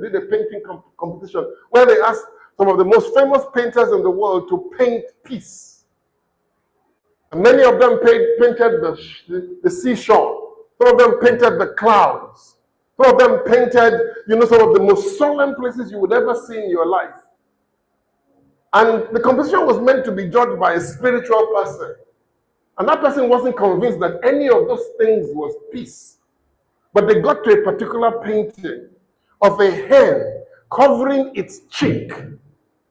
They did a painting competition where they asked some of the most famous painters in the world to paint peace. And many of them painted the seashore. Some of them painted the clouds. Some of them painted, some of the most solemn places you would ever see in your life. And the competition was meant to be judged by a spiritual person. And that person wasn't convinced that any of those things was peace. But they got to a particular painting of a hen covering its cheek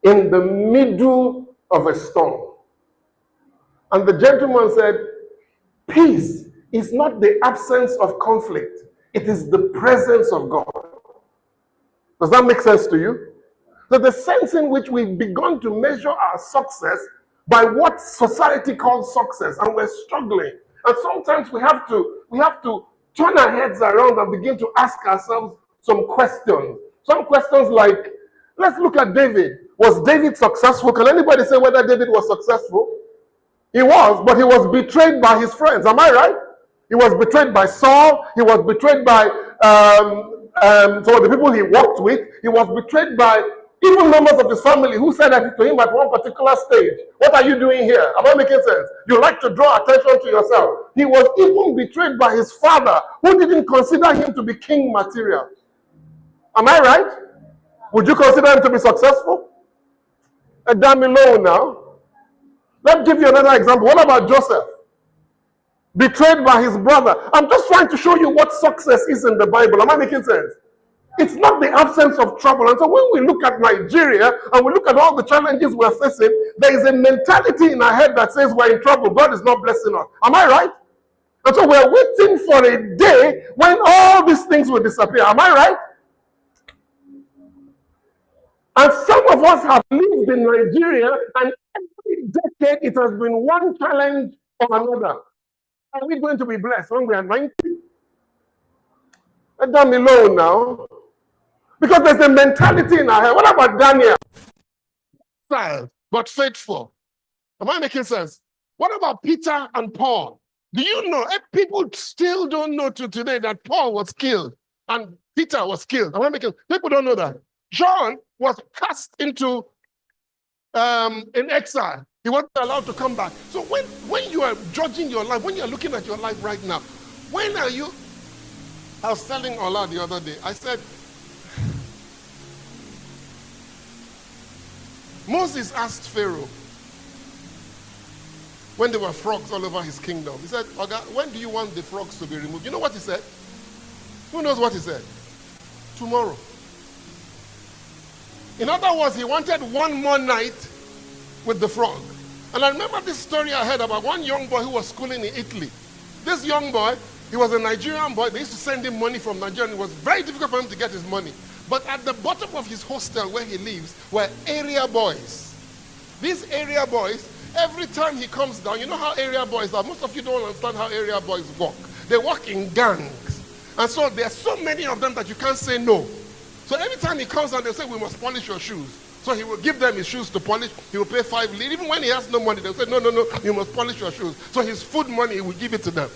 in the middle of a storm. And the gentleman said, peace is not the absence of conflict. It is the presence of God. Does that make sense to you? So the sense in which we've begun to measure our success by what society calls success, and we're struggling. And sometimes we have to turn our heads around and begin to ask ourselves some questions. Some questions like, let's look at David. Was David successful? Can anybody say whether David was successful? He was, but he was betrayed by his friends. Am I right? He was betrayed by Saul. He was betrayed by some of the people he worked with. He was betrayed by even members of his family who said that to him at one particular stage, what are you doing here? Am I making sense? You like to draw attention to yourself. He was even betrayed by his father, who didn't consider him to be king material. Am I right? Would you consider him to be successful? Damn low now. Let me give you another example. What about Joseph? Betrayed by his brother. I'm just trying to show you what success is in the Bible. Am I making sense? It's not the absence of trouble. And so when we look at Nigeria and we look at all the challenges we're facing, there is a mentality in our head that says we're in trouble. God is not blessing us. Am I right? And so we're waiting for a day when all these things will disappear. Am I right? And some of us have lived in Nigeria, and every decade it has been one challenge or another. Are we going to be blessed when we are 90? Let them alone now. Because there's a mentality in our head. What about Daniel? Silent, but faithful. Am I making sense? What about Peter and Paul? Do you know, people still don't know to today that Paul was killed and Peter was killed. Am I making sense? People don't know that. John was cast into in exile. He wasn't allowed to come back. So when you are judging your life, when you are looking at your life right now, when are you? I was telling Ola the other day, I said, Moses asked Pharaoh when there were frogs all over his kingdom. He said, Oga, when do you want the frogs to be removed? You know what he said? Who knows what he said? Tomorrow. In other words, he wanted one more night with the frog. And I remember this story I heard about one young boy who was schooling in Italy. This young boy, he was a Nigerian boy. They used to send him money from Nigeria, and it was very difficult for him to get his money. But at the bottom of his hostel where he lives were area boys. These area boys, every time he comes down, you know how area boys are. Most of you don't understand how area boys walk. They walk in gangs. And so there are so many of them that you can't say no. So every time he comes down, they'll say, we must polish your shoes. So he will give them his shoes to polish. He will pay 5 lead. Even when he has no money, they'll say, no, you must polish your shoes. So his food money, he will give it to them.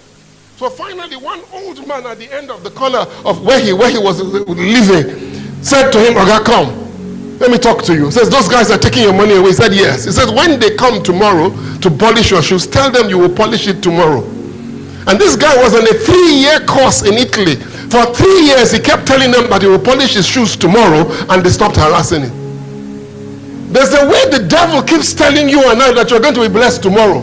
So finally, one old man at the end of the corner of where he was living said to him, Oga, come. Let me talk to you. He says, those guys are taking your money away. He said, yes. He says, when they come tomorrow to polish your shoes, tell them you will polish it tomorrow. And this guy was on a 3-year course in Italy. For 3 years, he kept telling them that he will polish his shoes tomorrow, and they stopped harassing him. There's a way the devil keeps telling you and I that you're going to be blessed tomorrow.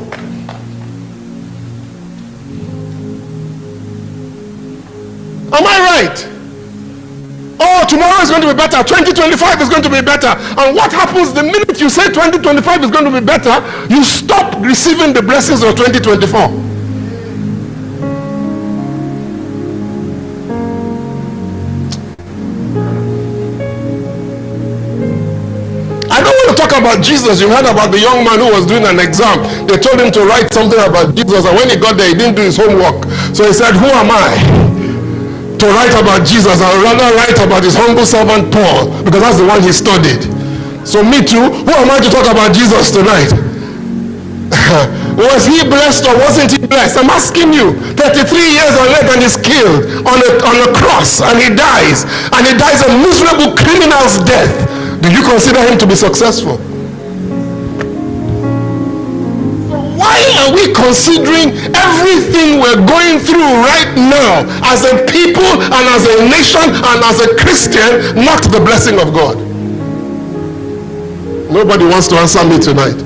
Am I right? Oh, tomorrow is going to be better. 2025 is going to be better. And what happens the minute you say 2025 is going to be better, you stop receiving the blessings of 2024. Talk about Jesus. You heard about the young man who was doing an exam. They told him to write something about Jesus, and when he got there, he didn't do his homework. So he said, who am I to write about Jesus? I'd rather write about his humble servant Paul, because that's the one he studied. So me too, who am I to talk about Jesus tonight? Was he blessed or wasn't he blessed? I'm asking you. 33 years or less, and he's killed on a cross, and he dies a miserable criminal's death, do you consider him to be successful? Why are we considering everything we're going through right now as a people and as a nation and as a Christian not the blessing of God? Nobody wants to answer me tonight.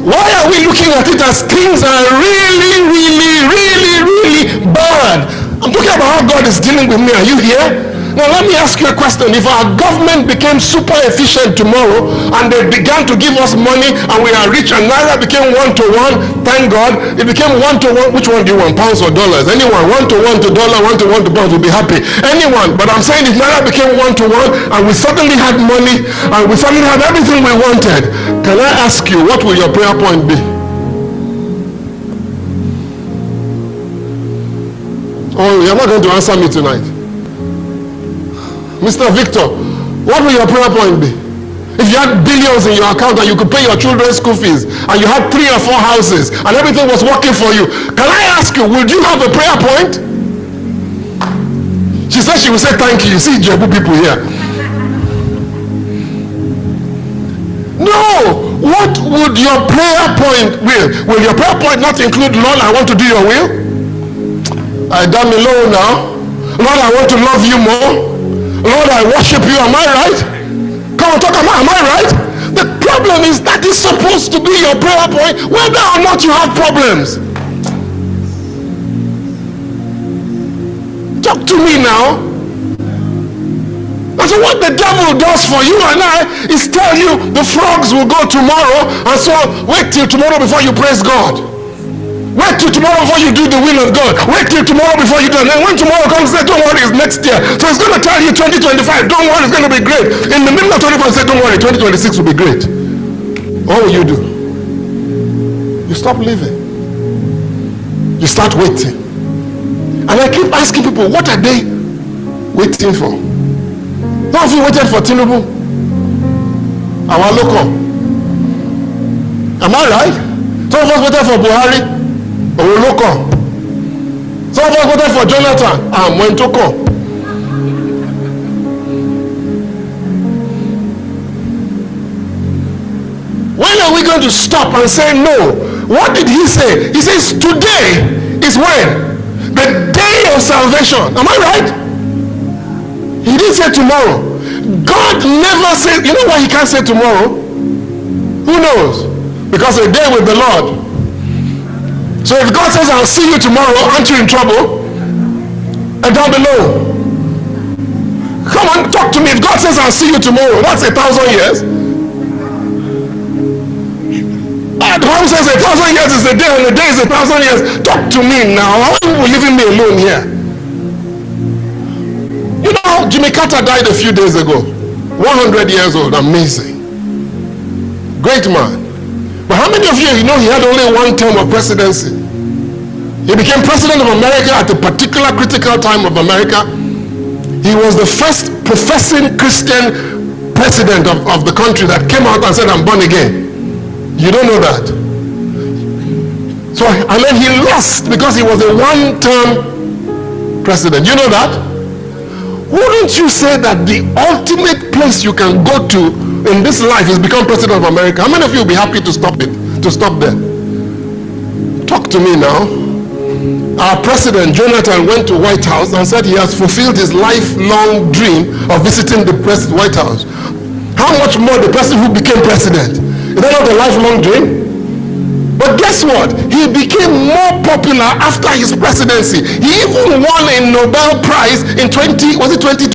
Why are we looking at it as things are really, really, really, really bad? I'm talking about how God is dealing with me. Are you here? Now let me ask you a question. If our government became super efficient tomorrow and they began to give us money and we are rich and Naira became 1-to-1, thank God, it became 1-to-1. Which one do you want, pounds or dollars? Anyone, 1-to-1 to dollar, 1-to-1 to pounds will be happy. Anyone, but I'm saying if Naira became 1-to-1 and we suddenly had money and we suddenly had everything we wanted, can I ask you, what will your prayer point be? Oh, you're not going to answer me tonight. Mr. Victor, what will your prayer point be? If you had billions in your account and you could pay your children's school fees and you had 3 or 4 houses and everything was working for you, can I ask you, would you have a prayer point? She said she will say thank you. You see Jebu people here. No. What would your prayer point will? Will your prayer point not include, Lord, I want to do your will? I damn alone now. Lord, I want to love you more. Lord, I worship you. Am I right? Come on, talk. Am I right? The problem is that is supposed to be your prayer point, whether or not you have problems. Talk to me now. And so what the devil does for you and I is tell you the frogs will go tomorrow, and so wait till tomorrow before you praise God. Wait till tomorrow before you do the will of God. Wait till tomorrow before you do it. And then when tomorrow comes, say, don't worry, it's next year. So it's going to tell you 2025, don't worry, it's going to be great. In the middle of 2025, say, don't worry, 2026 will be great. What will you do? You stop living. You start waiting. And I keep asking people, what are they waiting for? Some of you waited for Tinubu, our local. Am I right? Some of us waited for Buhari, our local. Some of us waited for Jonathan, Mwentoko. When are we going to stop and say no? What did he say? He says today is when? The day of salvation. Am I right? He didn't say tomorrow. God never said, you know why he can't say tomorrow? Who knows? Because a day with the Lord. So if God says, I'll see you tomorrow, aren't you in trouble? And down below, come on, talk to me. If God says, I'll see you tomorrow, that's 1,000 years. The Bible says 1,000 years is a day and a day is 1,000 years. Talk to me now. How are you leaving me alone here? You know, Jimmy Carter died a few days ago. 100 years old. Amazing. Great man. But how many of you know he had only one term of presidency? He became president of America at a particular critical time of America. He was the first professing Christian president of the country that came out and said, I'm born again. You don't know that. So, and then he lost because he was a one-term president. You know that? Wouldn't you say that the ultimate place you can go to in this life is become president of America? How many of you will be happy to stop it? To stop there? Talk to me now. Our president, Jonathan, went to White House and said he has fulfilled his lifelong dream of visiting the White House. How much more the person who became president? Is that not a lifelong dream? But guess what? He became more popular after his presidency. He even won a Nobel Prize in 2020.